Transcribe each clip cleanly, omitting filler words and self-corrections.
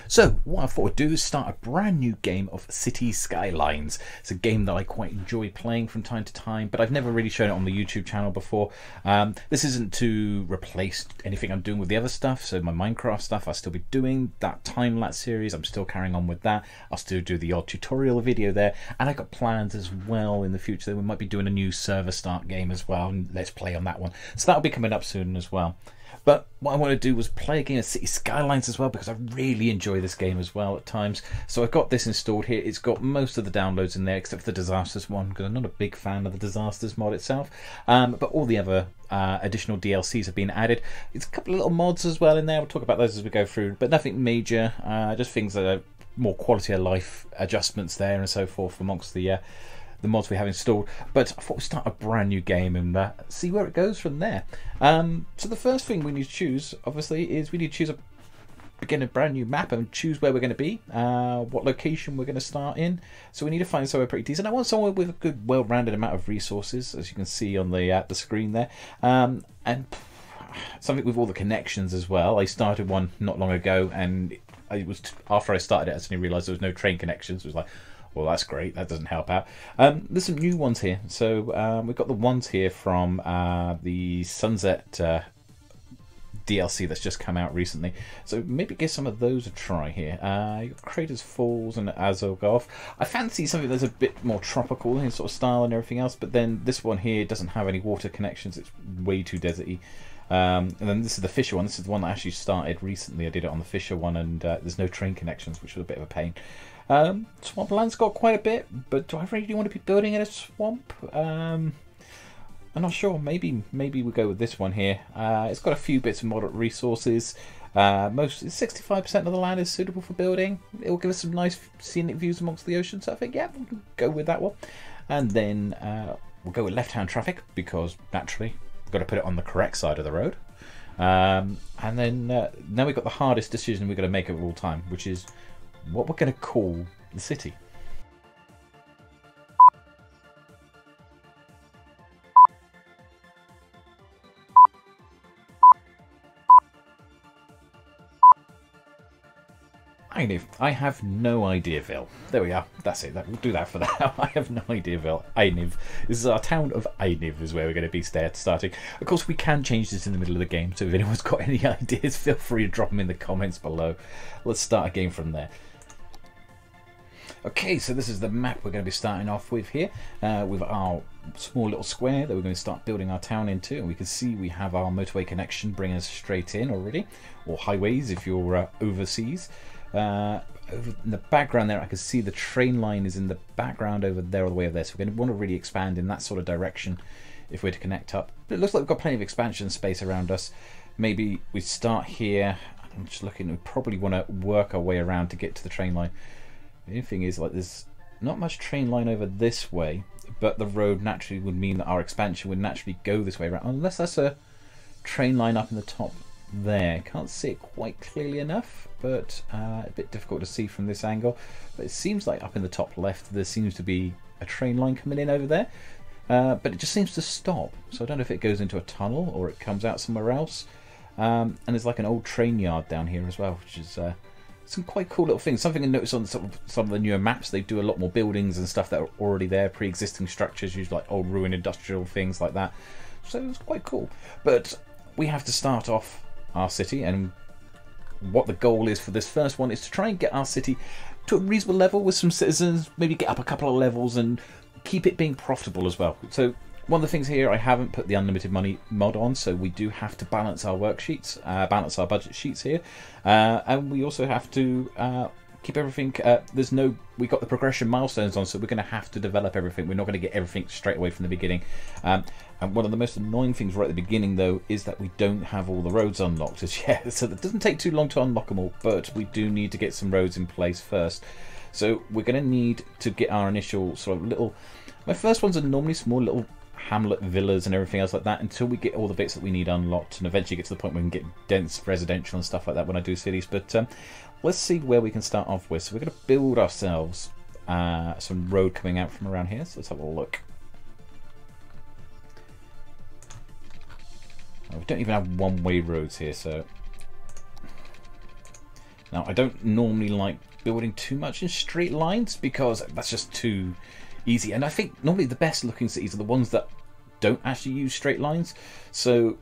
So what I thought I'd do is start a brand new game of Cities Skylines. It's a game that I quite enjoy playing from time to time, but I've never really shown it on the YouTube channel before. This isn't to replace anything I'm doing with the other stuff, so my Minecraft stuff I'll still be doing. That time-lapse series, I'm still carrying on with that. I'll still do the odd tutorial video there, and I got plans as well in the future that we might be doing a new server start game as well, and let's play on that one. So that'll be coming up soon as well. But what I want to do was play a game of Cities Skylines as well, because I really enjoy this game as well at times. So I've got this installed here. It's got most of the downloads in there except for the Disasters one, because I'm not a big fan of the Disasters mod itself. But all the other additional DLCs have been added. It's a couple of little mods as well in there. We'll talk about those as we go through, but nothing major. Just things that are more quality of life adjustments there and so forth amongst the mods we have installed. But I thought we'd start a brand new game and see where it goes from there. So the first thing we need to choose, obviously, is we need to choose begin a brand new map and choose where we're going to be, what location we're going to start in. So we need to find somewhere pretty decent. I want somewhere with a good, well-rounded amount of resources, as you can see on the screen there, and something with all the connections as well. I started one not long ago, and after I started it, I suddenly realised there was no train connections. It was like, well, that's great. That doesn't help out. There's some new ones here. So we've got the ones here from the Sunset DLC that's just come out recently. So maybe give some of those a try here. You've got Craters Falls and Azogolf. I fancy something that's a bit more tropical in sort of style and everything else, but then this one here doesn't have any water connections. It's way too deserty. And then this is the Fisher one. This is the one that actually started recently. I did it on the Fisher one, and there's no train connections, which was a bit of a pain. Swampland's got quite a bit, but do I really want to be building in a swamp? I'm not sure. Maybe we'll go with this one here. It's got a few bits of moderate resources. 65% of the land is suitable for building. It will give us some nice scenic views amongst the ocean. So I think, yeah, we can go with that one. And then we'll go with left-hand traffic, because naturally we've got to put it on the correct side of the road. And then now we've got the hardest decision we've got to make of all time, which is what we're going to call the city. I have no idea, Ville. There we are. That's it. We'll do that for now. I have no idea, Ville. This is our town of Ainiv is where we're going to be starting. Of course, we can change this in the middle of the game, so if anyone's got any ideas, feel free to drop them in the comments below. Let's start a game from there. Okay, so this is the map we're going to be starting off with here, with our small little square that we're going to start building our town into. And we can see we have our motorway connection bringing us straight in already, or highways if you're overseas. Over in the background there, I can see the train line is in the background over there, all the way over there. So we're going to want to really expand in that sort of direction if we're to connect up. But it looks like we've got plenty of expansion space around us. Maybe we start here. I'm just looking. We probably want to work our way around to get to the train line. The only thing is, like, there's not much train line over this way, but the road naturally would mean that our expansion would naturally go this way around, unless that's a train line up in the top there. Can't see it quite clearly enough, but a bit difficult to see from this angle. But it seems like up in the top left there seems to be a train line coming in over there, but it just seems to stop. So I don't know if it goes into a tunnel or it comes out somewhere else. And there's like an old train yard down here as well, which is some quite cool little things. Something I noticed on some of the newer maps, they do a lot more buildings and stuff that are already there, pre-existing structures, usually like old ruined industrial things like that. So it's quite cool. But we have to start off our city, and what the goal is for this first one is to try and get our city to a reasonable level with some citizens, maybe get up a couple of levels and keep it being profitable as well. So one of the things here, I haven't put the unlimited money mod on, so we do have to balance our worksheets, balance our budget sheets here, and we also have to keep everything. We got the progression milestones on, so we're going to have to develop everything. We're not going to get everything straight away from the beginning. And one of the most annoying things right at the beginning, though, is that we don't have all the roads unlocked as yet. So it doesn't take too long to unlock them all, but we do need to get some roads in place first. So we're going to need to get our initial sort of little. My first ones are normally small little hamlet villas and everything else like that, until we get all the bits that we need unlocked, and eventually get to the point where we can get dense residential and stuff like that when I do cities. But let's see where we can start off with. So we're going to build ourselves some road coming out from around here. So let's have a look. We don't even have one-way roads here, so Now, I don't normally like building too much in straight lines because that's just too easy. And I think normally the best looking cities are the ones that don't actually use straight lines. So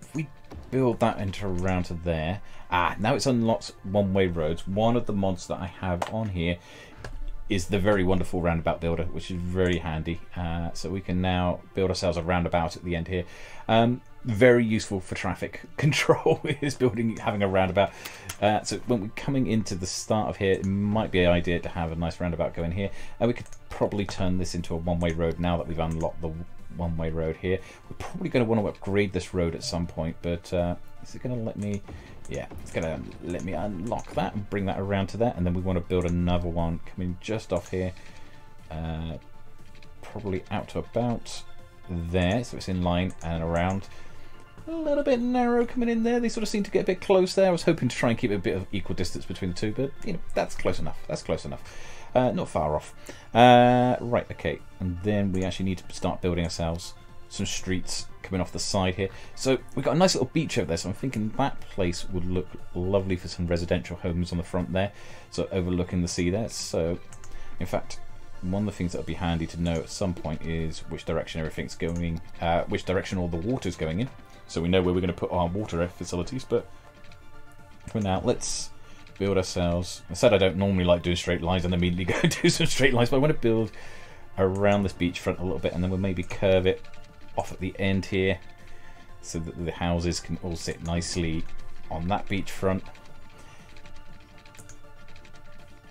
if we build that into around to there. Now it's unlocked one-way roads. One of the mods that I have on here is the very wonderful Roundabout Builder, which is very handy. So we can now build ourselves a roundabout at the end here. Very useful for traffic control is having a roundabout. So when we're coming into the start of here, it might be an idea to have a nice roundabout going here. And we could probably turn this into a one-way road now that we've unlocked the one-way road here. We're probably going to want to upgrade this road at some point, but is it going to let me? Yeah, it's going to let me unlock that and bring that around to there. And then we want to build another one coming just off here, probably out to about there, so it's in line and around. A little bit narrow coming in there. They sort of seem to get a bit close there. I was hoping to try and keep a bit of equal distance between the two, but you know, that's close enough. That's close enough. Not far off. Right, okay. And then we actually need to start building ourselves some streets coming off the side here. So we've got a nice little beach over there, so I'm thinking that place would look lovely for some residential homes on the front there, so overlooking the sea there. So in fact, one of the things that would be handy to know at some point is which direction everything's going, which direction all the water's going in, so we know where we're going to put our water facilities. But for now, let's build ourselves. I said I don't normally like doing straight lines and immediately go do some straight lines, but I want to build around this beachfront a little bit, and then we'll maybe curve it off at the end here so that the houses can all sit nicely on that beachfront.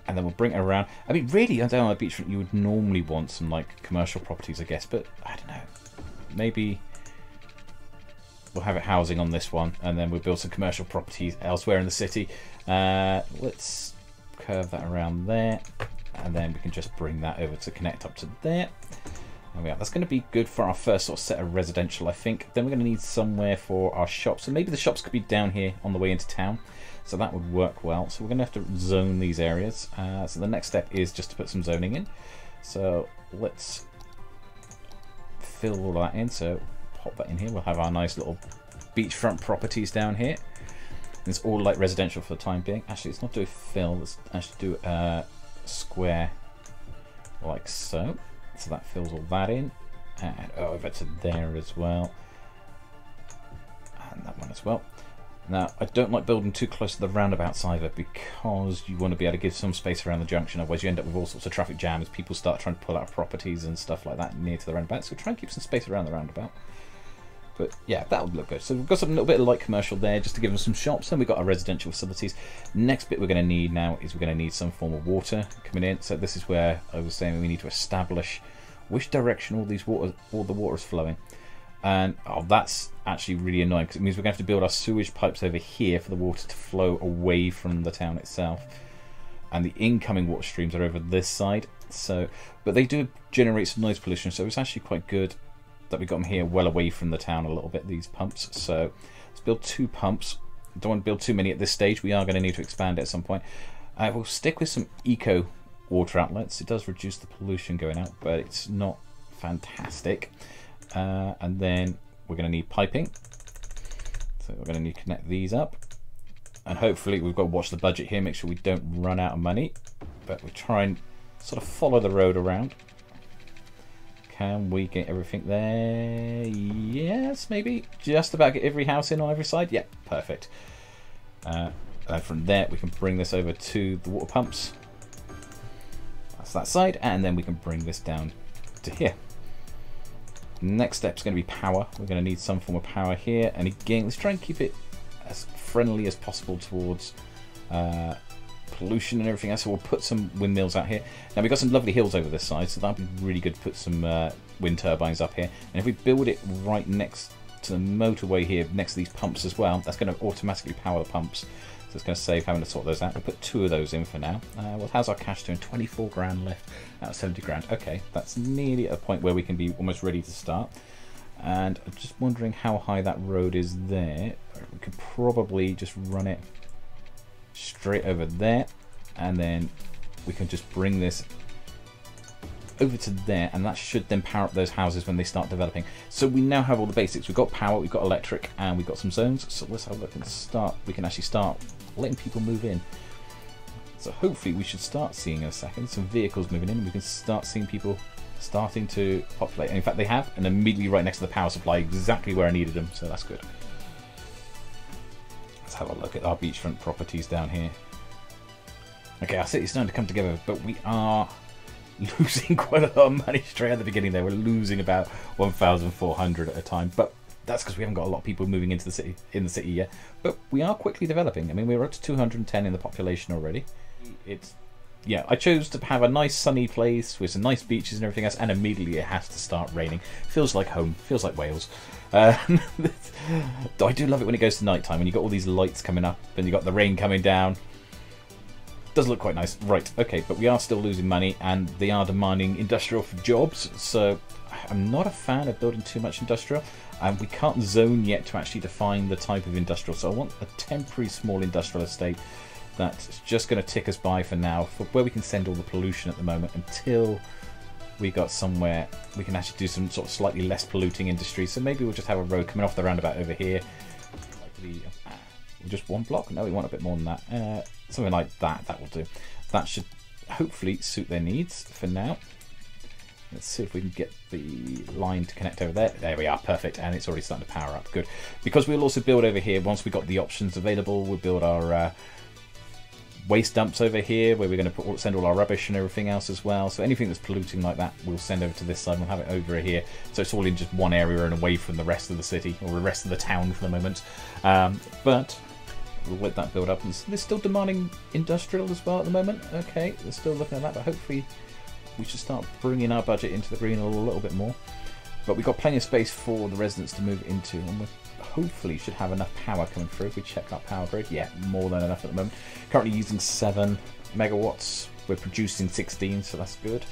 And then we'll bring it around. I mean, really, down on the beachfront, you would normally want some like commercial properties, I guess, but I don't know. Maybe we'll have it housing on this one, and then we'll build some commercial properties elsewhere in the city. Let's curve that around there, and then we can just bring that over to connect up to there. There we are. That's going to be good for our first sort of set of residential, I think. Then we're going to need somewhere for our shops. So maybe the shops could be down here on the way into town. So that would work well. So we're going to have to zone these areas. So the next step is just to put some zoning in. So let's fill all that in. So pop that in here. We'll have our nice little beachfront properties down here. And it's all like residential for the time being. Actually, let's not do a fill. Let's actually do a square like so. So that fills all that in, and over to there as well, and that one as well. Now, I don't like building too close to the roundabouts either, because you want to be able to give some space around the junction, otherwise you end up with all sorts of traffic jam as people start trying to pull out properties and stuff like that near to the roundabout. So try and keep some space around the roundabout. But yeah, that would look good. So we've got some little bit of light commercial there just to give them some shops. Then we've got our residential facilities. Next bit we're going to need now is we're going to need some form of water coming in. So this is where I was saying we need to establish which direction all the water is flowing. And that's actually really annoying, because it means we're going to have to build our sewage pipes over here for the water to flow away from the town itself. And the incoming water streams are over this side. So, but they do generate some noise pollution, so it's actually quite good that we got them here well away from the town a little bit, these pumps. So let's build 2 pumps. Don't want to build too many at this stage. We are going to need to expand it at some point. We'll stick with some eco water outlets. It does reduce the pollution going out, but it's not fantastic. And then we're going to need piping. So we're going to need to connect these up. And hopefully we've got to watch the budget here, make sure we don't run out of money. But we try and sort of follow the road around. Can we get everything there? Yes, maybe. Just about get every house in on every side. Yeah, perfect. And from there, we can bring this over to the water pumps. That's that side. And then we can bring this down to here. Next step is going to be power. We're going to need some form of power here. And again, let's try and keep it as friendly as possible towards pollution and everything else. So we'll put some windmills out here. Now we've got some lovely hills over this side, so that'd be really good to put some wind turbines up here. And if we build it right next to the motorway here, next to these pumps as well, that's going to automatically power the pumps. So it's going to save having to sort those out. We'll put 2 of those in for now. Well, how's our cash doing? 24 grand left out of 70 grand. Okay, that's nearly at a point where we can be almost ready to start. And I'm just wondering how high that road is there. We could probably just run it straight over there, and then we can just bring this over to there, and that should then power up those houses when they start developing. So we now have all the basics. We've got power, we've got electric, and we've got some zones. So let's have a look and start. We can actually start letting people move in. So hopefully we should start seeing in a second some vehicles moving in. We can start seeing people starting to populate. And in fact, they have, and immediately right next to the power supply, exactly where I needed them. So that's good. Let's have a look at our beachfront properties down here. Okay, our city's starting to come together, but we are losing quite a lot of money straight at the beginning there. We're losing about 1,400 at a time, but that's because we haven't got a lot of people moving into the city yet. But we are quickly developing. I mean, we're up to 210 in the population already. Yeah, I chose to have a nice sunny place with some nice beaches and everything else, and immediately it has to start raining. Feels like home. Feels like Wales. I do love it when it goes to night time, when you've got all these lights coming up and you've got the rain coming down. Does look quite nice. Right, okay, but we are still losing money, and they are demanding industrial for jobs, so I'm not a fan of building too much industrial, and we can't zone yet to actually define the type of industrial, so I want a temporary small industrial estate that's just going to tick us by for now, for where we can send all the pollution at the moment until we got somewhere we can actually do some sort of slightly less polluting industry. So maybe we'll just have a road coming off the roundabout over here, like just one block. No, we want a bit more than that. Something like that. That will do. That should hopefully suit their needs for now. Let's see if we can get the line to connect over there. There we are, perfect, and it's already starting to power up. Good, because we'll also build over here once we've got the options available. We'll build our waste dumps over here, where we're going to send all our rubbish and everything else as well. So anything that's polluting like that, we'll send over to this side. We'll have it over here, so it's all in just one area and away from the rest of the city, or the rest of the town for the moment. But we'll let that build up. And they're still demanding industrial as well at the moment. Okay, they're still looking at that, but hopefully we should start bringing our budget into the green a little bit more. But we've got plenty of space for the residents to move into, and we hopefully should have enough power coming through. If we check our power grid, yeah, more than enough at the moment. Currently using 7 megawatts. We're producing 16, so that's good.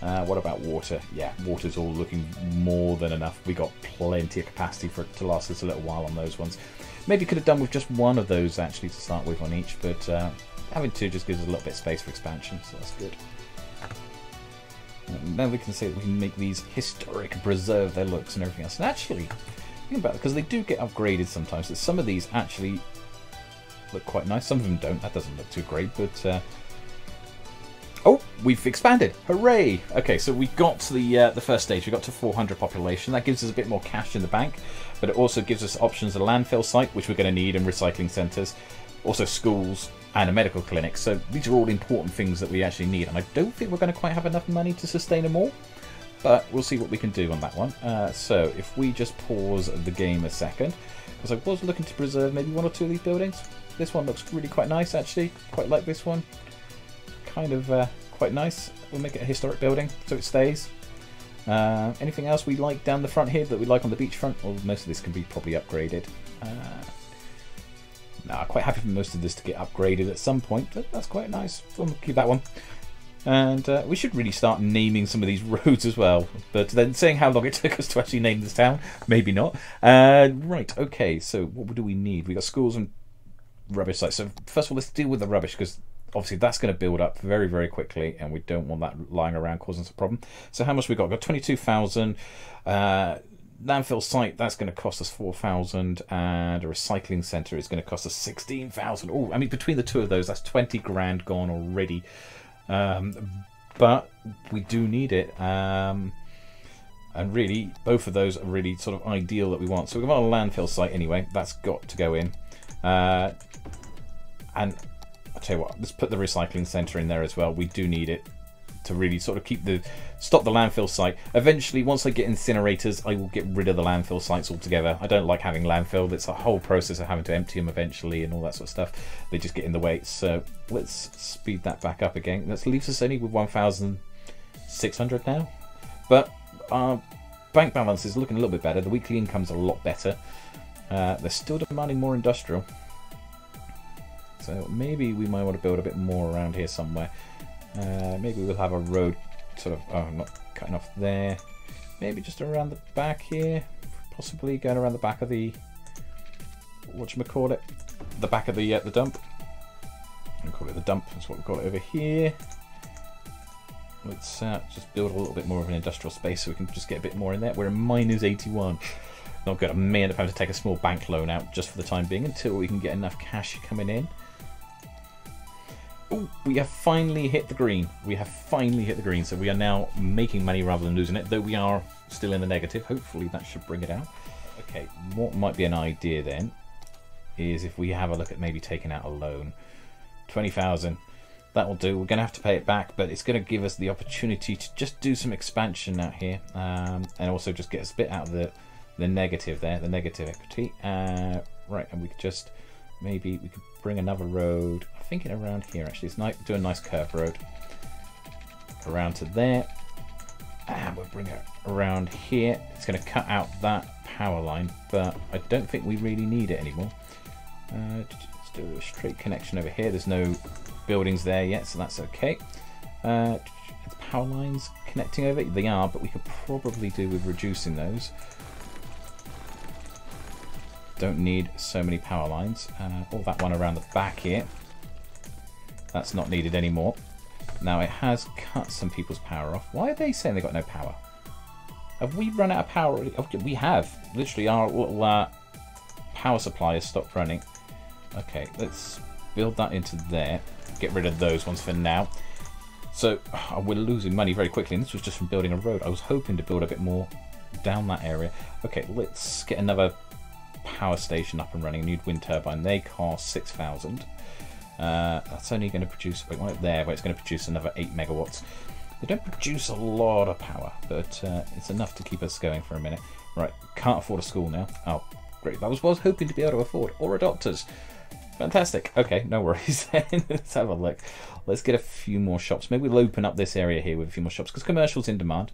What about water? Yeah, water's all looking more than enough. We got plenty of capacity for it to last us a little while on those ones. Maybe could have done with just one of those actually to start with on each, but having 2 just gives us a little bit of space for expansion, so that's good. Now we can say that we can make these historic and preserve their looks and everything else. And actually, think about it, because they do get upgraded sometimes. So some of these actually look quite nice. Some of them don't. That doesn't look too great, but oh, we've expanded! Hooray! Okay, so we got to the first stage. We got to 400 population. That gives us a bit more cash in the bank, but it also gives us options: a landfill site, which we're going to need, and recycling centres, also schools, and a medical clinic. So these are all important things that we actually need, and I don't think we're going to quite have enough money to sustain them all, but we'll see what we can do on that one. So if we just pause the game a second, because I was looking to preserve maybe 1 or 2 of these buildings. This one looks really quite nice, actually. Quite like this one. Kind of quite nice. We'll make it a historic building so it stays. Anything else we like down the front here that we like on the beachfront? Well, most of this can be probably upgraded. No, I'm quite happy for most of this to get upgraded at some point, but that's quite nice. We'll keep that one. And we should really start naming some of these roads as well. But then saying how long it took us to actually name this town, maybe not. Right, okay, so what do we need? We've got schools and rubbish sites. So first of all, let's deal with the rubbish, because obviously that's going to build up very, very quickly, and we don't want that lying around causing us a problem. So how much we got? We've got 22,000. Landfill site, that's going to cost us 4,000, and a recycling centre is going to cost us 16,000. Oh, I mean, between the two of those, that's 20 grand gone already. But we do need it, and really, both of those are really sort of ideal that we want. So we've got a landfill site anyway, that's got to go in. And I'll tell you what, let's put the recycling centre in there as well. We do need it to really sort of stop the landfill site. Eventually, once I get incinerators, I will get rid of the landfill sites altogether. I don't like having landfill. It's a whole process of having to empty them eventually and all that sort of stuff. They just get in the way. So let's speed that back up again. That leaves us only with 1,600 now. But our bank balance is looking a little bit better. The weekly income's a lot better. They're still demanding more industrial. So maybe we might want to build a bit more around here somewhere. Maybe we'll have a road sort of, oh, not cutting off there. Maybe just around the back here. Possibly going around the back of the, whatchamacallit, the back of the dump. I'll call it the dump, that's what we call it over here. Let's just build a little bit more of an industrial space so we can just get a bit more in there. We're in -81. Not good. I may end up having to take a small bank loan out just for the time being until we can get enough cash coming in. Oh, we have finally hit the green. We have finally hit the green, so we are now making money rather than losing it, though we are still in the negative. Hopefully that should bring it out. Okay, what might be an idea then is if we have a look at maybe taking out a loan. 20,000. That will do. We're going to have to pay it back, but it's going to give us the opportunity to just do some expansion out here, and also just get us a bit out of the negative there, the negative equity. Right, and we could just maybe we could bring another road. I'm thinking around here actually. It's nice, do a nice curved road around to there, and we'll bring it around here. It's going to cut out that power line, but I don't think we really need it anymore. Let's do a straight connection over here. There's no buildings there yet, so that's okay. The power lines connecting over? They are, but we could probably do with reducing those. Don't need so many power lines. All that one around the back here, that's not needed anymore. Now it has cut some people's power off. Why are they saying they got no power? Have we run out of power already? Oh, we have. Literally our little power supply has stopped running. Okay, let's build that into there. Get rid of those ones for now. So we're losing money very quickly, and this was just from building a road. I was hoping to build a bit more down that area. Okay, let's get another power station up and running. A new wind turbine. They cost 6,000. That's only going to produce there, where it's going to produce another 8 megawatts. They don't produce a lot of power, but it's enough to keep us going for a minute. Right, can't afford a school now. Oh, great. That was what I was hoping to be able to afford, or a doctor's. Fantastic. Okay, no worries then. Let's have a look. Let's get a few more shops. Maybe we'll open up this area here with a few more shops because commercial's in demand.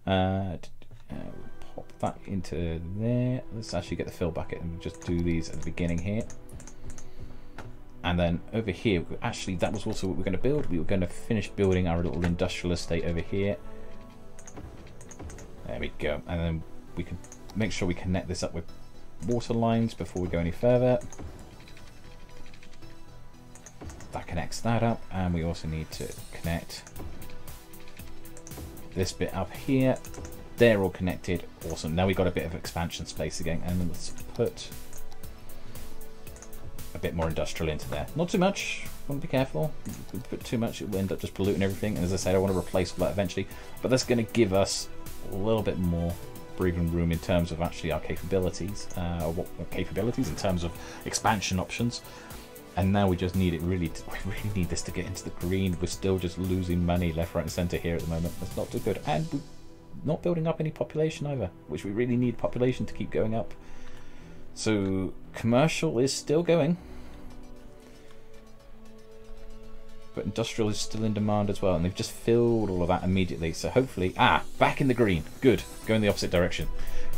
Pop that into there. Let's actually get the fill bucket and just do these at the beginning here. And then over here, actually that was also what we were going to build. We were going to finish building our little industrial estate over here. There we go. And then we can make sure we connect this up with water lines before we go any further. That connects that up, and we also need to connect this bit up here. They're all connected. Awesome. Now we've got a bit of expansion space again, and let's put a bit more industrial into there. Not too much. Want to be careful. If we put too much, it will end up just polluting everything. And as I said, I want to replace all that eventually. But that's going to give us a little bit more breathing room in terms of actually our capabilities, or what capabilities in terms of expansion options. And now we just need it really. We really need this to get into the green. We're still just losing money left, right, and centre here at the moment. That's not too good, and we're not building up any population either, which we really need population to keep going up. So commercial is still going, but industrial is still in demand as well, and they've just filled all of that immediately. So hopefully, back in the green. Good, going the opposite direction.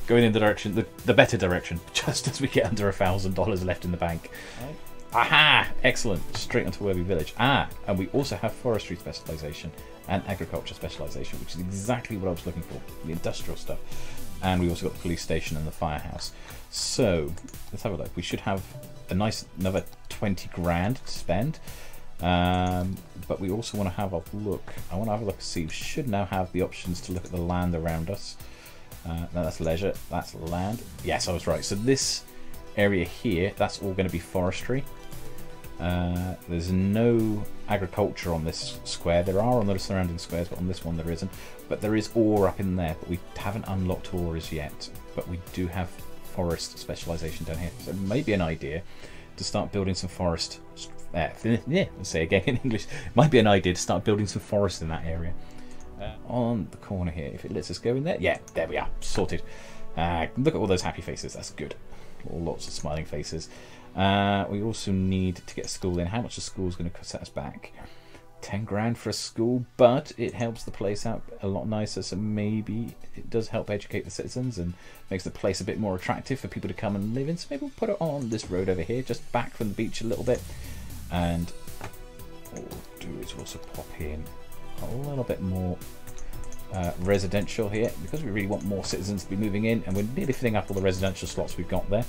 Going in the direction, the better direction, just as we get under $1,000 left in the bank. Right. Aha! Excellent. Straight onto Worthy Village. And we also have forestry specialisation and agriculture specialisation, which is exactly what I was looking for, the industrial stuff. And we also got the police station and the firehouse. So let's have a look. We should have a nice another 20 grand to spend. But we also want to have a look. I want to have a look and see. We should now have the options to look at the land around us. No, that's leisure. That's land. Yes, I was right. So this area here, that's all going to be forestry. There's no agriculture on this square. There are on the surrounding squares, but on this one there isn't. But there is ore up in there, but we haven't unlocked ore as yet. But we do have forest specialisation down here. So maybe an idea to start building some forest. Let's say again in English. It might be an idea to start building some forest in that area. On the corner here, if it lets us go in there. Yeah, there we are. Sorted. Look at all those happy faces. That's good. Lots of smiling faces. We also need to get a school in. How much the school is going to set us back? 10 grand for a school, but it helps the place out a lot nicer, so maybe it does help educate the citizens and makes the place a bit more attractive for people to come and live in. So maybe we'll put it on this road over here, just back from the beach a little bit. And what we'll do is also pop in a little bit more residential here, because we really want more citizens to be moving in, and we're nearly filling up all the residential slots we've got there.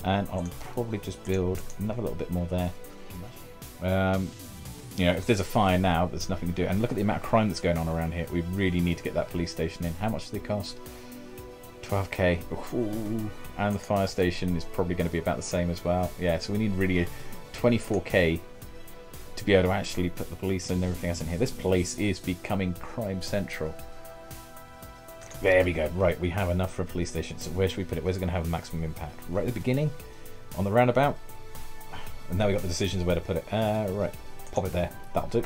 And I'll probably just build another little bit more there. You know, if there's a fire now, there's nothing to do. And look at the amount of crime that's going on around here. We really need to get that police station in. How much do they cost? 12k. Ooh. And the fire station is probably going to be about the same as well. Yeah, so we need really a 24k to be able to actually put the police and everything else in here. This place is becoming crime central. There we go. Right, we have enough for a police station. So where should we put it? Where's it going to have the maximum impact? Right at the beginning? On the roundabout? And now we got the decisions of where to put it. Right, pop it there. That'll do.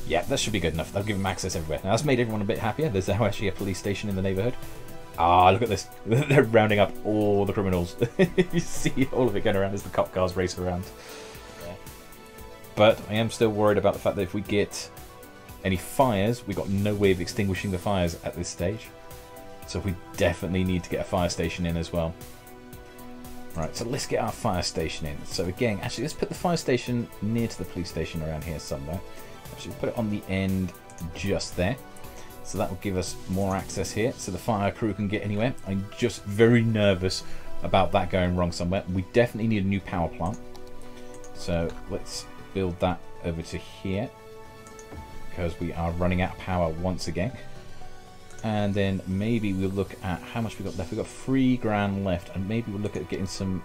Yeah, that should be good enough. That'll give them access everywhere. Now that's made everyone a bit happier. There's now actually a police station in the neighbourhood. Ah, look at this. They're rounding up all the criminals. You see all of it going around as the cop cars race around. Yeah. But I am still worried about the fact that if we get any fires, we've got no way of extinguishing the fires at this stage. So we definitely need to get a fire station in as well. Right, so let's get our fire station in. So again, actually let's put the fire station near to the police station around here somewhere. Actually put it on the end just there. So that will give us more access here so the fire crew can get anywhere. I'm just very nervous about that going wrong somewhere. We definitely need a new power plant. So let's build that over to here because we are running out of power once again. And then maybe we'll look at how much we got left. We've got $3,000 left, and maybe we'll look at getting some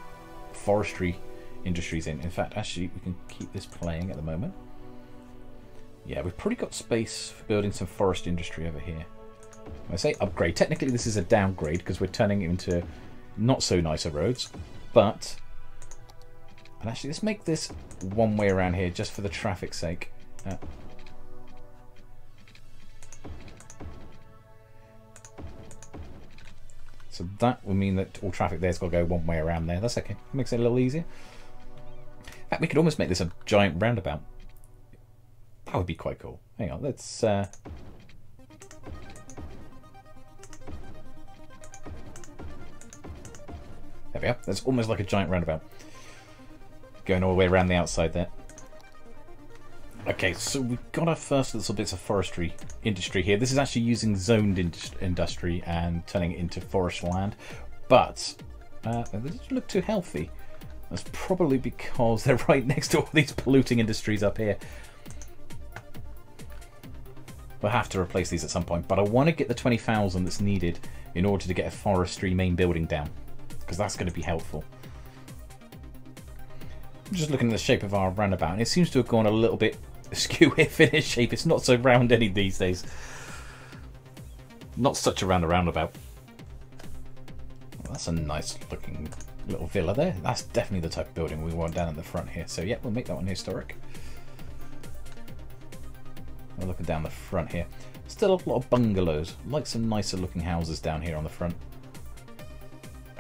forestry industries in. In fact, actually, we can keep this playing at the moment. Yeah, we've probably got space for building some forest industry over here. When I say upgrade, technically this is a downgrade because we're turning it into not so nicer roads. But, and actually, let's make this one way around here just for the traffic's sake. So that will mean that all traffic there's got to go one way around there. That's okay. Makes it a little easier. In fact, we could almost make this a giant roundabout. That would be quite cool. Hang on, let's... There we are. That's almost like a giant roundabout. Going all the way around the outside there. Okay, so we've got our first little bits of forestry industry here. This is actually using zoned industry and turning it into forest land. But they don't look too healthy. That's probably because they're right next to all these polluting industries up here. We'll have to replace these at some point, but I want to get the 20,000 that's needed in order to get a forestry main building down, because that's going to be helpful. I'm just looking at the shape of our roundabout, and it seems to have gone a little bit askew in its shape. It's not so round any these days. Not such a roundabout. Well, that's a nice looking little villa there. That's definitely the type of building we want down in the front here. So yeah, we'll make that one historic. We're looking down the front here. Still a lot of bungalows. Like some nicer looking houses down here on the front.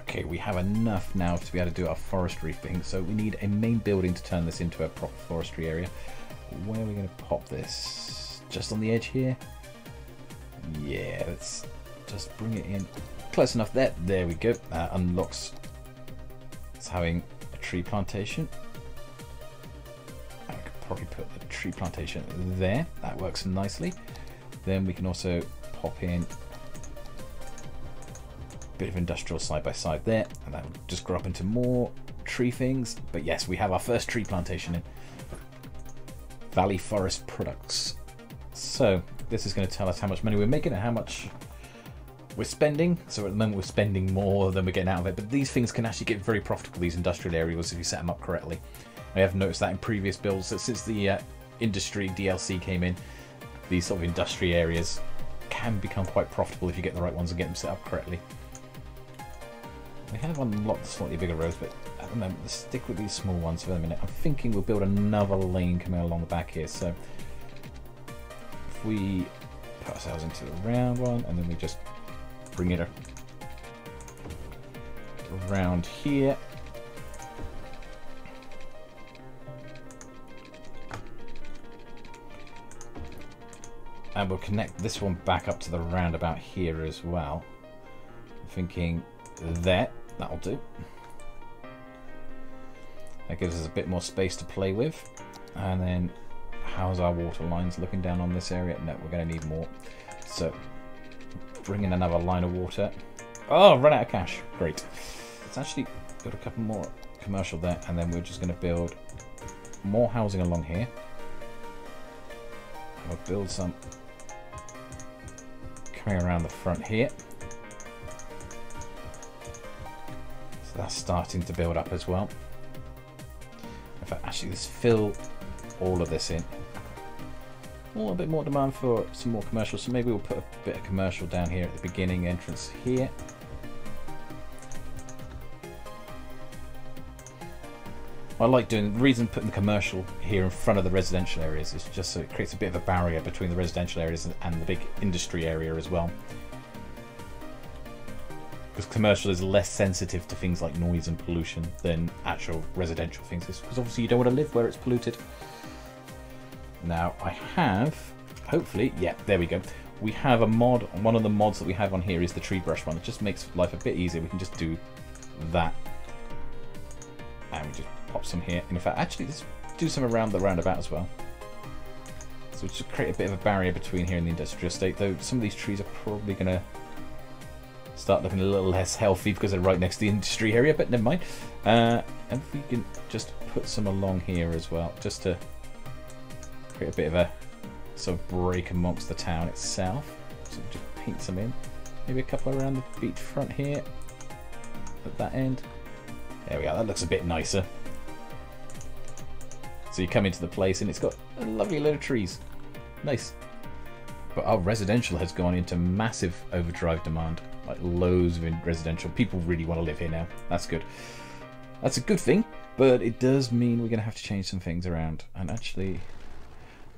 Okay, we have enough now to be able to do our forestry thing. So we need a main building to turn this into a proper forestry area. Where are we going to pop this? Just on the edge here? Yeah, let's just bring it in close enough there. There we go. That unlocks us having a tree plantation. I could probably put the tree plantation there. That works nicely. Then we can also pop in a bit of industrial side by side there, and that will just grow up into more tree things. But yes, we have our first tree plantation in. Valley Forest Products. So this is going to tell us how much money we're making and how much we're spending. So at the moment we're spending more than we're getting out of it, but these things can actually get very profitable, these industrial areas, if you set them up correctly. I have noticed that in previous builds, that since the industry DLC came in, these sort of industry areas can become quite profitable if you get the right ones and get them set up correctly. We have unlocked slightly bigger roads, but at the moment, let's stick with these small ones for a minute. I'm thinking we'll build another lane coming along the back here. So if we put ourselves into the round one, and then we just bring it around here. And we'll connect this one back up to the roundabout here as well. I'm thinking that'll do. That gives us a bit more space to play with. And then how's our water lines looking down on this area? No, we're going to need more. So bring in another line of water. Oh, run out of cash. Great. Let's actually build a couple more commercial there, and then we're just going to build more housing along here. We'll build some coming around the front here. So that's starting to build up as well. In fact, actually, let's fill all of this in. A little bit more demand for some more commercial, so maybe we'll put a bit of commercial down here at the beginning entrance here. I like doing, the reason putting the commercial here in front of the residential areas is just so it creates a bit of a barrier between the residential areas and the big industry area as well. Because commercial is less sensitive to things like noise and pollution than actual residential things. Because obviously you don't want to live where it's polluted. Now I have, hopefully, yeah, there we go. We have a mod, one of the mods that we have on here is the tree brush one. It just makes life a bit easier. We can just do that. And we just pop some here. And in fact, actually, let's do some around the roundabout as well. So just create a bit of a barrier between here and the industrial estate. Though some of these trees are probably going to start looking a little less healthy because they're right next to the industry area, but never mind. And if we can just put some along here as well, just to create a bit of a sort of break amongst the town itself. So just paint some in. Maybe a couple around the beach front here at that end. There we go, that looks a bit nicer. So you come into the place and it's got a lovely load of trees. Nice. But our residential has gone into massive overdrive demand. Like loads of residential. People really want to live here now. That's good. That's a good thing, but it does mean we're going to have to change some things around. And actually,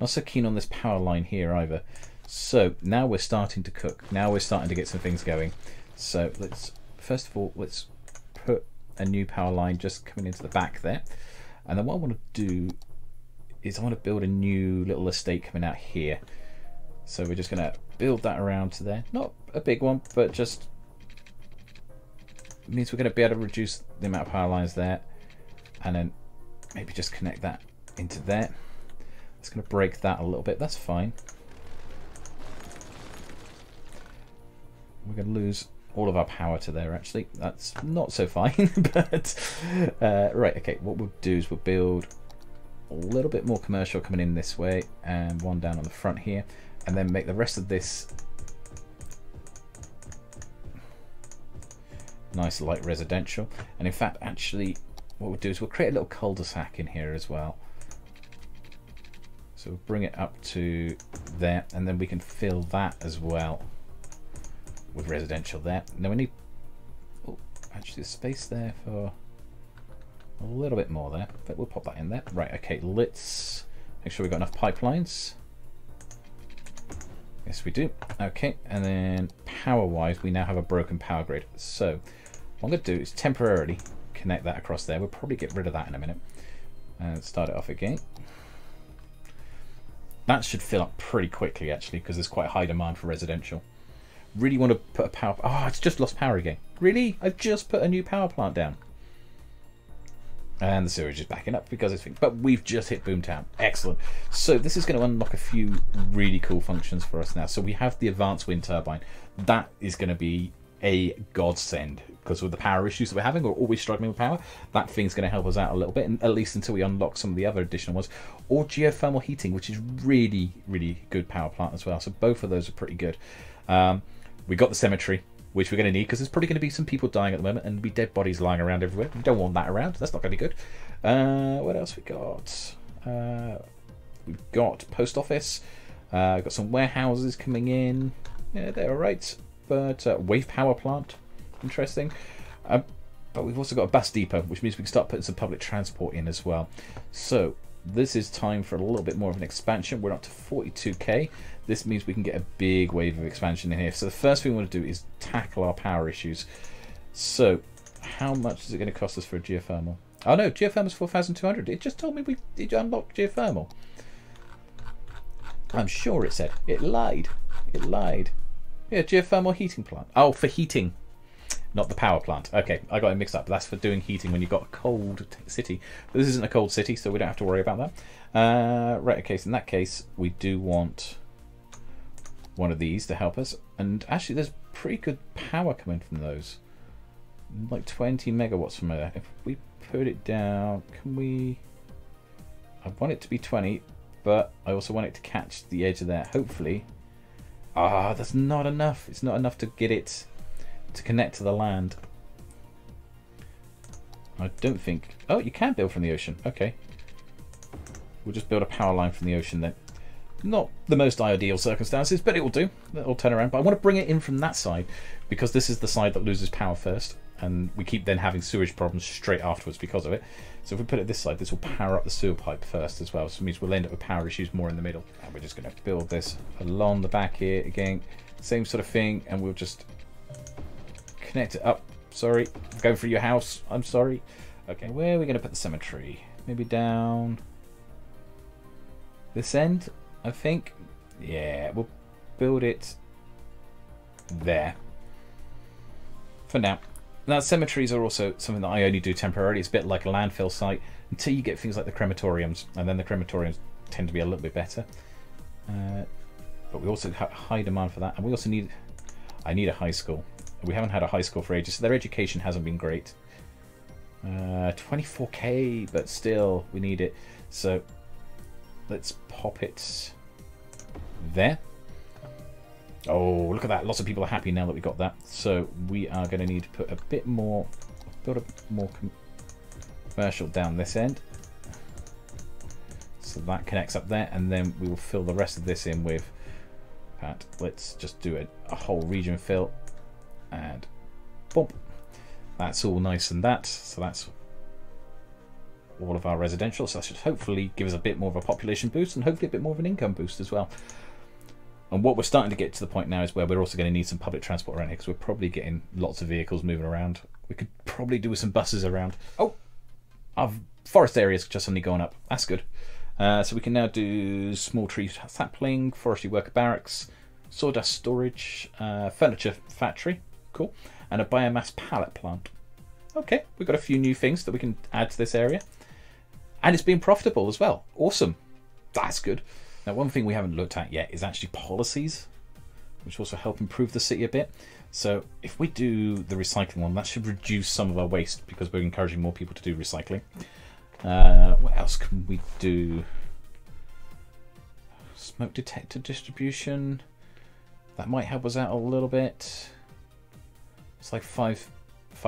not so keen on this power line here either. So now we're starting to cook. Now we're starting to get some things going. So let's, first of all, let's put a new power line just coming into the back there. And then what I want to do is I want to build a new little estate coming out here. So we're just going to build that around to there. Not a big one, but just means we're going to be able to reduce the amount of power lines there. And then maybe just connect that into there. It's going to break that a little bit. That's fine. We're going to lose all of our power to there, actually. That's not so fine. But right, okay. What we'll do is we'll build a little bit more commercial coming in this way and one down on the front here. And then make the rest of this nice light residential. And in fact, actually, what we'll do is we'll create a little cul-de-sac in here as well. So we'll bring it up to there, and then we can fill that as well with residential there. Now we need, oh, actually, a space there for a little bit more there, but we'll pop that in there. Right, okay, let's make sure we've got enough pipelines. Yes, we do. Okay, and then power-wise, we now have a broken power grid. So what I'm going to do is temporarily connect that across there. We'll probably get rid of that in a minute and start it off again. That should fill up pretty quickly, actually, because there's quite a high demand for residential. Really want to put a power... Oh, it's just lost power again. Really? I've just put a new power plant down. And the sewage is backing up because it's... But we've just hit Boomtown. Excellent. So this is going to unlock a few really cool functions for us now. So we have the advanced wind turbine. That is going to be a godsend because with the power issues that we're having, we're always struggling with power. That thing's going to help us out a little bit, and at least until we unlock some of the other additional ones. Or geothermal heating, which is really, really good power plant as well. So both of those are pretty good. We got the cemetery, which we're going to need because there's probably going to be some people dying at the moment and be dead bodies lying around everywhere. We don't want that around. That's not going to be good. What else we got? We've got post office. We've got some warehouses coming in. Yeah, they're all right. But wave power plant, interesting. But we've also got a bus depot, which means we can start putting some public transport in as well. So this is time for a little bit more of an expansion. We're up to 42k. This means we can get a big wave of expansion in here. So the first thing we want to do is tackle our power issues. So how much is it going to cost us for a geothermal? Oh no, geothermal's 4,200. It just told me we did unlock geothermal. I'm sure it said. It lied. It lied. Yeah, geothermal heating plant. Oh, for heating, not the power plant. Okay, I got it mixed up. That's for doing heating when you've got a cold city. But this isn't a cold city, so we don't have to worry about that. Right, okay, so in that case, we do want one of these to help us. And actually, there's pretty good power coming from those. Like 20 megawatts from there. If we put it down, can we... I want it to be 20, but I also want it to catch the edge of there, hopefully. Ah, that's not enough. It's not enough to get it to connect to the land. I don't think... Oh, you can build from the ocean. Okay. We'll just build a power line from the ocean then. Not the most ideal circumstances, but it will do. It'll turn around. But I want to bring it in from that side because this is the side that loses power first, and we keep then having sewage problems straight afterwards because of it. So if we put it this side, this will power up the sewer pipe first as well. So it means we'll end up with power issues more in the middle. And we're just going to build this along the back here again. Same sort of thing, and we'll just connect it up. Sorry, I'm going through your house. I'm sorry. Okay, where are we going to put the cemetery? Maybe down this end, I think. Yeah, we'll build it there for now. Now, cemeteries are also something that I only do temporarily. It's a bit like a landfill site until you get things like the crematoriums, and then the crematoriums tend to be a little bit better. But we also have high demand for that, and we also need. I need a high school. We haven't had a high school for ages, so their education hasn't been great. 24k, but still, we need it. So let's pop it there. Oh, look at that. Lots of people are happy now that we got that. So we are going to need to put a bit more, build a more commercial down this end. So that connects up there, and then we will fill the rest of this in with that. Let's just do a whole region fill, and boom. That's all nice and that. So that's all of our residential. So that should hopefully give us a bit more of a population boost and hopefully a bit more of an income boost as well. And what we're starting to get to the point now is where we're also going to need some public transport around here, because we're probably getting lots of vehicles moving around. We could probably do with some buses around. Oh, our forest area's just suddenly gone up. That's good. So we can now do small tree sapling, forestry worker barracks, sawdust storage, furniture factory, cool, and a biomass pallet plant. Okay, we've got a few new things that we can add to this area. And it's been profitable as well. Awesome. That's good. Now, one thing we haven't looked at yet is actually policies, which also help improve the city a bit. So if we do the recycling one, that should reduce some of our waste because we're encouraging more people to do recycling. What else can we do? Smoke detector distribution. That might help us out a little bit. It's like 5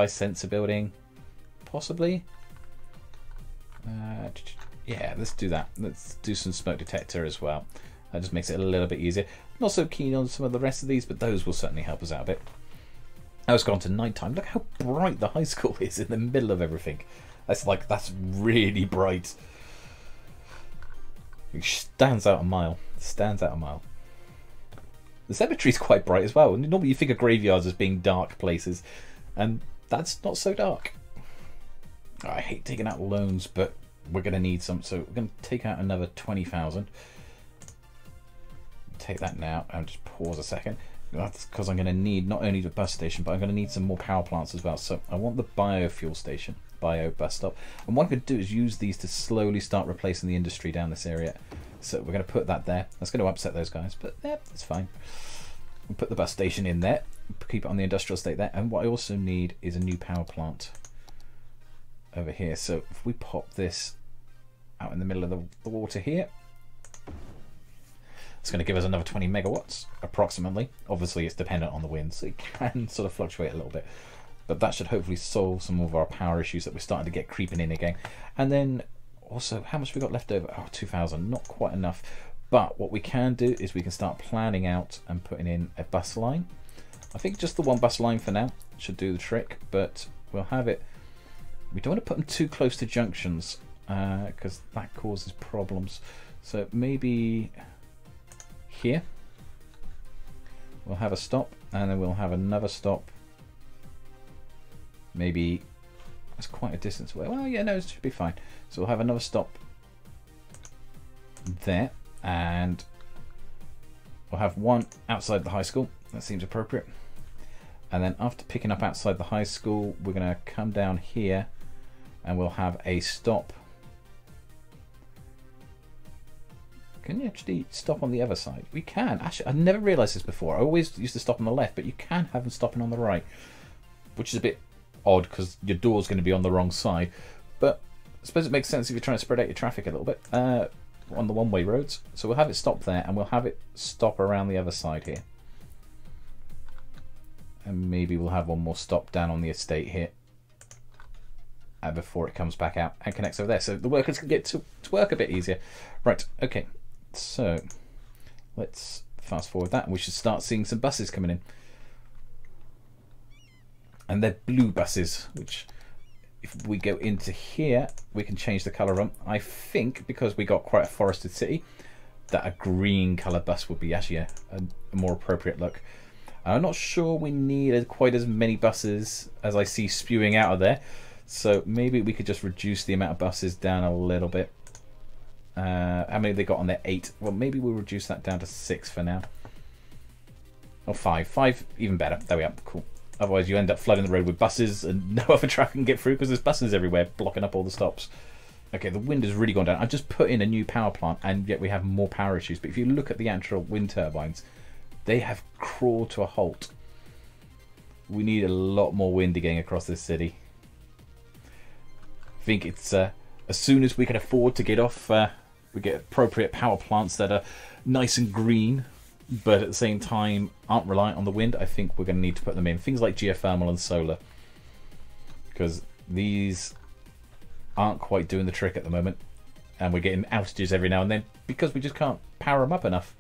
cents a building, possibly. Yeah, let's do that. Let's do some smoke detector as well. That just makes it a little bit easier. Not so keen on some of the rest of these, but those will certainly help us out a bit. Now it's gone to nighttime. Look how bright the high school is in the middle of everything. That's really bright. It stands out a mile. Stands out a mile. The cemetery's quite bright as well. Normally you think of graveyards as being dark places, and that's not so dark. I hate taking out loans, but we're going to need some, so we're going to take out another 20,000. Take that now and just pause a second. That's because I'm going to need not only the bus station, but I'm going to need some more power plants as well. So I want the biofuel station, bio bus stop. And what I'm going to do is use these to slowly start replacing the industry down this area. So we're going to put that there. That's going to upset those guys, but yeah, that's fine. We'll put the bus station in there, keep it on the industrial estate there. And what I also need is a new power plant over here. So if we pop this out in the middle of the water here, it's going to give us another 20 megawatts approximately. Obviously it's dependent on the wind, so it can sort of fluctuate a little bit, but that should hopefully solve some of our power issues that we're starting to get creeping in again. And then also, how much we got left over? Oh, 2,000, not quite enough. But what we can do is we can start planning out and putting in a bus line. I think just the one bus line for now should do the trick, but we'll have it. We don't want to put them too close to junctions because that causes problems. So maybe here we'll have a stop, and then we'll have another stop. Maybe that's quite a distance away. Well, yeah, no, it should be fine. So we'll have another stop there, and we'll have one outside the high school. That seems appropriate. And then after picking up outside the high school, we're going to come down here and we'll have a stop. Can you actually stop on the other side? We can. Actually, I've never realised this before. I always used to stop on the left, but you can have them stopping on the right, which is a bit odd because your door's going to be on the wrong side. But I suppose it makes sense if you're trying to spread out your traffic a little bit on the one-way roads. So we'll have it stop there, and we'll have it stop around the other side here. And maybe we'll have one more stop down on the estate here. before it comes back out and connects over there, so the workers can get to work a bit easier. Right, okay, so let's fast forward that, and we should start seeing some buses coming in. And they're blue buses, which if we go into here, we can change the colour of them. I think because we got quite a forested city, that a green colour bus would be actually a more appropriate look. I'm not sure we need quite as many buses as I see spewing out of there. So maybe we could just reduce the amount of buses down a little bit. How many have they got on there? 8. Well, maybe we'll reduce that down to 6 for now. Or 5. 5, even better. There we are. Cool. Otherwise, you end up flooding the road with buses and no other traffic can get through because there's buses everywhere blocking up all the stops. Okay, the wind has really gone down. I've just put in a new power plant and yet we have more power issues. But if you look at the actual wind turbines, they have crawled to a halt. We need a lot more wind getting across this city. I think it's as soon as we can afford to get off, we get appropriate power plants that are nice and green, but at the same time aren't reliant on the wind. I think we're going to need to put them in. Things like geothermal and solar, because these aren't quite doing the trick at the moment, and we're getting outages every now and then because we just can't power them up enough.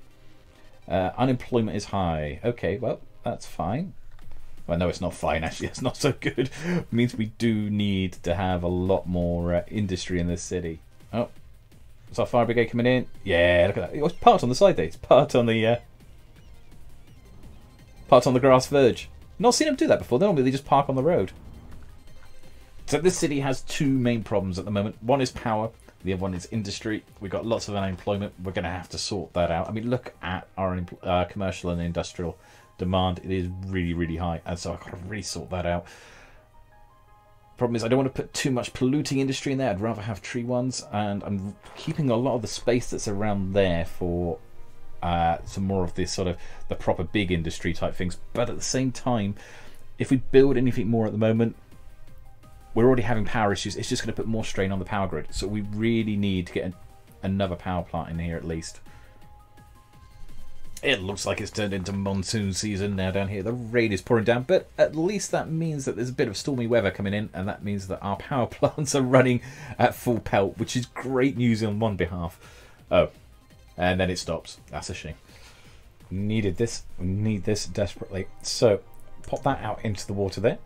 Unemployment is high. Okay, well, that's fine. Well, no, it's not fine, actually. It's not so good. It means we do need to have a lot more industry in this city. Oh, is our fire brigade coming in? Yeah, look at that. It's parked on the side there. It's parked on the grass verge. Not seen them do that before. Normally they just park on the road. So this city has 2 main problems at the moment. One is power. The other one is industry. We've got lots of unemployment. We're going to have to sort that out. I mean, look at our commercial and industrial demand. It is really, really high. And so I've got to really sort that out. Problem is I don't want to put too much polluting industry in there. I'd rather have tree ones. And I'm keeping a lot of the space that's around there for some more of this sort of the proper big industry type things. But at the same time, if we build anything more at the moment, we're already having power issues. It's just going to put more strain on the power grid. So we really need to get another power plant in here at least. It looks like it's turned into monsoon season now down here. The rain is pouring down, but at least that means that there's a bit of stormy weather coming in, and that means that our power plants are running at full pelt, which is great news on one behalf. Oh, and then it stops. That's a shame. Needed this. We need this desperately. So pop that out into the water there.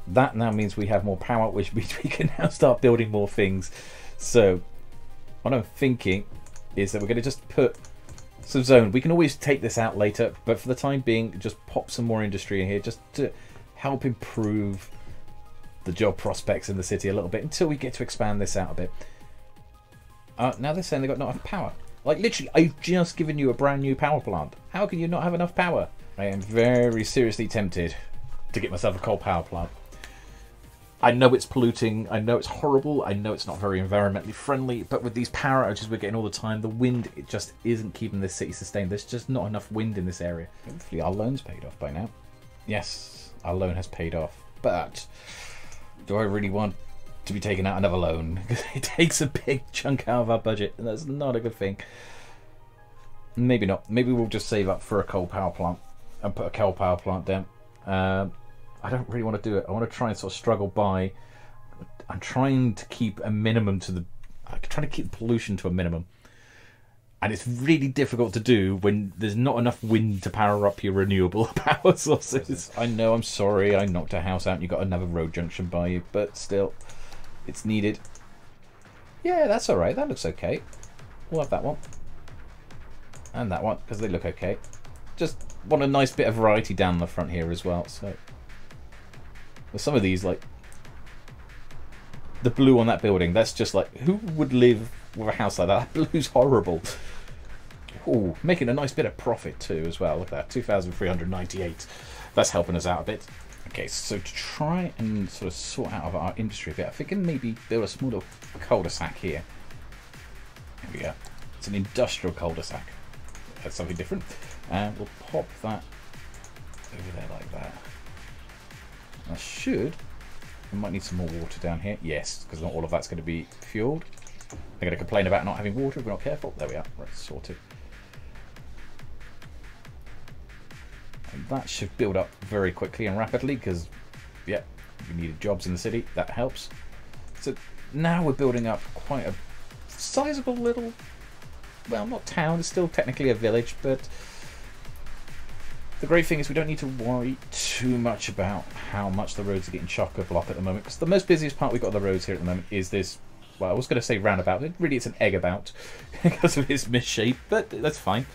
That now means we have more power, which means we can now start building more things. So what I'm thinking is that we're going to just put some zone. We can always take this out later, but for the time being, just pop some more industry in here just to help improve the job prospects in the city a little bit until we get to expand this out a bit. Now they're saying they've got not enough power. Like, literally, I've just given you a brand new power plant. How can you not have enough power? I am very seriously tempted to get myself a coal power plant. I know it's polluting, I know it's horrible, I know it's not very environmentally friendly, but with these power outages we're getting all the time, the wind, it just isn't keeping this city sustained. There's just not enough wind in this area. Hopefully our loan's paid off by now. Yes, our loan has paid off, but do I really want to be taking out another loan? Because it takes a big chunk out of our budget, and that's not a good thing. Maybe not. Maybe we'll just save up for a coal power plant and put a coal power plant down. I don't really want to do it. I want to try and sort of struggle by. I'm trying to keep a minimum to the. I'm trying to keep the pollution to a minimum, and it's really difficult to do when there's not enough wind to power up your renewable power sources. I know. I'm sorry. I knocked a house out and you got another road junction by you, but still, it's needed. Yeah, that's all right. That looks okay. We'll have that one and that one because they look okay. Just want a nice bit of variety down the front here as well. So. With some of these, like the blue on that building, that's just like, who would live with a house like that? That blue's horrible. Ooh, making a nice bit of profit too as well. Look at that, 2,398. That's helping us out a bit. Okay, so to try and sort of sort out our industry a bit, I think I can maybe build a small little cul-de-sac here. Here we go. It's an industrial cul-de-sac. That's something different. And we'll pop that over there like that. I should. We might need some more water down here. Yes, because not all of that's going to be fueled. They're going to complain about not having water if we're not careful. There we are. Right, sorted. And that should build up very quickly and rapidly because, yeah, We needed jobs in the city. That helps. So now we're building up quite a sizable little, well, not town. It's still technically a village, but the great thing is we don't need to worry too much about how much the roads are getting chock-a-block at the moment, because the most busiest part we've got of the roads here at the moment is this, well, I was going to say roundabout. Really, it's an egg about because of its misshape, but that's fine.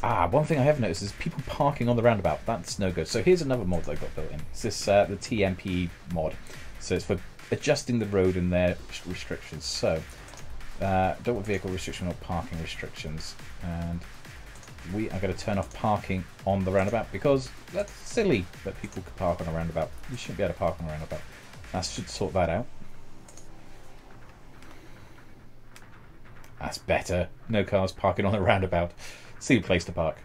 One thing I have noticed is people parking on the roundabout. That's no good. So here's another mod that I got built in. It's this the TMP mod. So it's for adjusting the road and their restrictions. So don't want vehicle restriction or parking restrictions, and we are going to turn off parking on the roundabout because that's silly that people could park on a roundabout. You shouldn't be able to park on a roundabout. That should sort that out. That's better. No cars parking on the roundabout. See a place to park.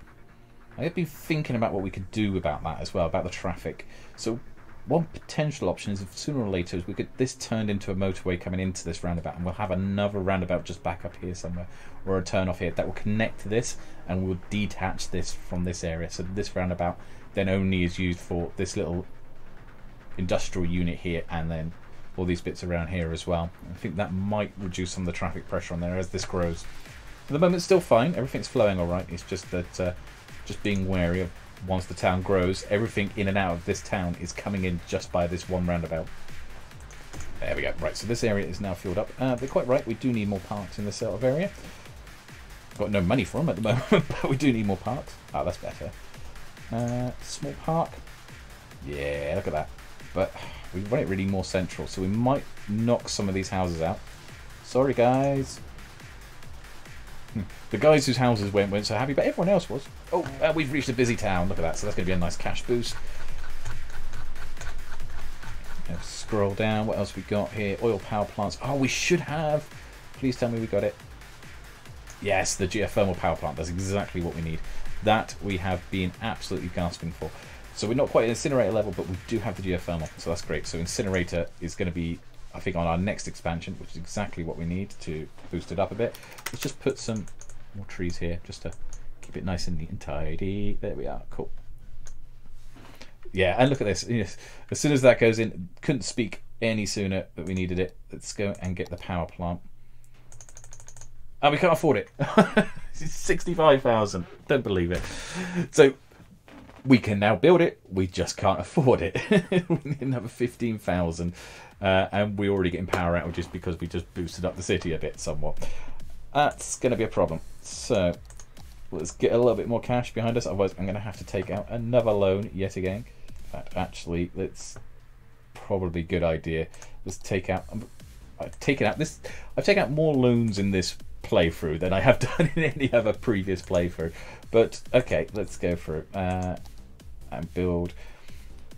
I have been thinking about what we could do about that as well, about the traffic. So one potential option is if sooner or later we get this turned into a motorway coming into this roundabout, and we'll have another roundabout just back up here somewhere, or a turn off here that will connect to this, and we'll detach this from this area. So this roundabout then only is used for this little industrial unit here, and then all these bits around here as well. I think that might reduce some of the traffic pressure on there as this grows. At the moment it's still fine, everything's flowing alright. It's just that just being wary of once the town grows, everything in and out of this town is coming in just by this one roundabout. There we go. Right, so this area is now filled up. They're quite right, we do need more parks in this sort of area. Got no money for them at the moment, but we do need more parks. Oh, that's better. Small park. Yeah, look at that. But we want it really more central, so we might knock some of these houses out. Sorry, guys. The guys whose houses weren't so happy, but everyone else was. Oh, we've reached a busy town. Look at that. So that's going to be a nice cash boost. Scroll down. What else we got here? Oil power plants. Oh, we should have. Please tell me we got it. Yes, the geothermal power plant. That's exactly what we need. That we have been absolutely gasping for. So we're not quite at incinerator level, but we do have the geothermal. So that's great. So incinerator is going to be, I think, on our next expansion, which is exactly what we need to boost it up a bit. Let's just put some more trees here just to keep it nice and neat and tidy. There we are. Cool. Yeah, and look at this. Yes. As soon as that goes in, couldn't speak any sooner that we needed it. Let's go and get the power plant. And we can't afford it. 65,000. Don't believe it. So we can now build it. We just can't afford it. We need another 15,000. And we're already getting power outages because we just boosted up the city a bit somewhat. That's going to be a problem. So let's get a little bit more cash behind us. Otherwise, I'm going to have to take out another loan yet again. In fact, actually, that's probably a good idea. Let's take out. I've taken out more loans in this playthrough than I have done in any other previous playthrough. But okay, let's go through and build.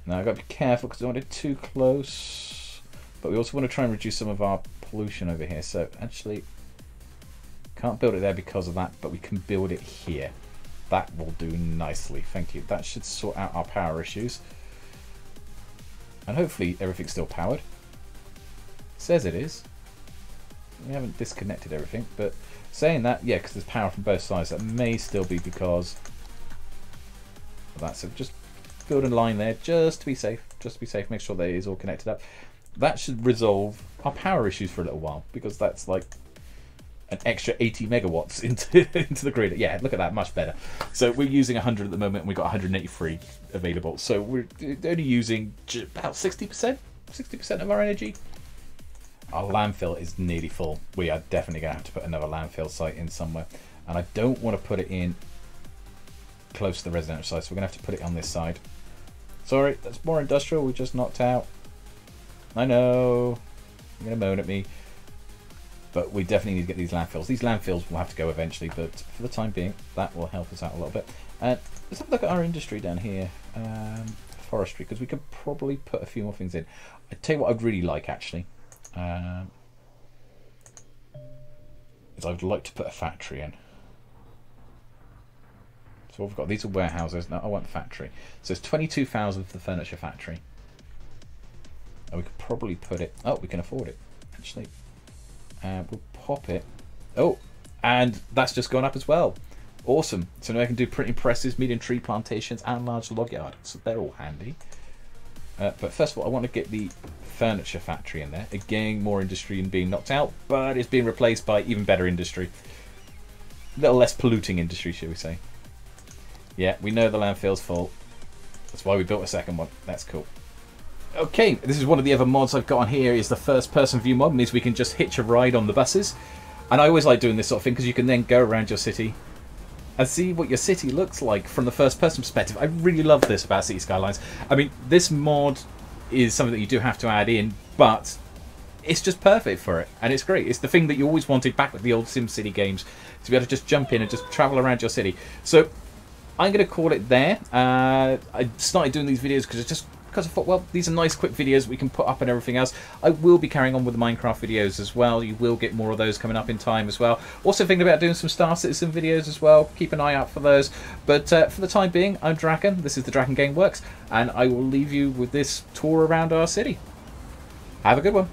Now I've got to be careful because I don't want it too close. But we also want to try and reduce some of our pollution over here. So actually, can't build it there because of that, but we can build it here. That will do nicely. Thank you. That should sort out our power issues. And hopefully everything's still powered. It says it is. We haven't disconnected everything, but saying that, yeah, because there's power from both sides, that may still be because of that. So just build a line there just to be safe. Just to be safe, make sure that it is all connected up. That should resolve our power issues for a little while, because that's like an extra 80 megawatts into the grid. Yeah, look at that, much better. So we're using 100 at the moment, and we've got 183 available. So we're only using about 60% of our energy. Our landfill is nearly full. We are definitely going to have to put another landfill site in somewhere. And I don't want to put it in close to the residential side, so we're going to have to put it on this side. Sorry, that's more industrial. We just knocked out. I know. You're going to moan at me. But we definitely need to get these landfills. These landfills will have to go eventually, but for the time being, that will help us out a little bit. And let's have a look at our industry down here. Forestry, because we could probably put a few more things in. I tell you what I'd really like, actually. Is I'd like to put a factory in. So we've got, these are warehouses. Now I want a factory. So it's 22,000 for the furniture factory. And we could probably put it, oh, we can afford it, actually. We'll pop it. Oh, and that's just gone up as well. Awesome. So now I can do printing presses, medium tree plantations, and large log yard. So they're all handy. But first of all, I want to get the furniture factory in there. Again, more industry and being knocked out, but it's being replaced by even better industry. A little less polluting industry, shall we say. Yeah, we know the landfill's full. That's why we built a second one. That's cool. Okay, this is one of the other mods I've got on here, is the first person view mod. It means we can just hitch a ride on the buses. And I always like doing this sort of thing because you can then go around your city and see what your city looks like from the first person perspective. I really love this about Cities Skylines. I mean, this mod is something that you do have to add in, but it's just perfect for it, and it's great. It's the thing that you always wanted back with the old SimCity games, to be able to just jump in and just travel around your city. So I'm going to call it there. I started doing these videos because I thought, well, these are nice quick videos we can put up and everything else. I will be carrying on with the Minecraft videos as well. You will get more of those coming up in time as well. Also thinking about doing some Star Citizen videos as well. Keep an eye out for those. But for the time being, I'm Draken. This is the Draken Game Works, and I will leave you with this tour around our city. Have a good one.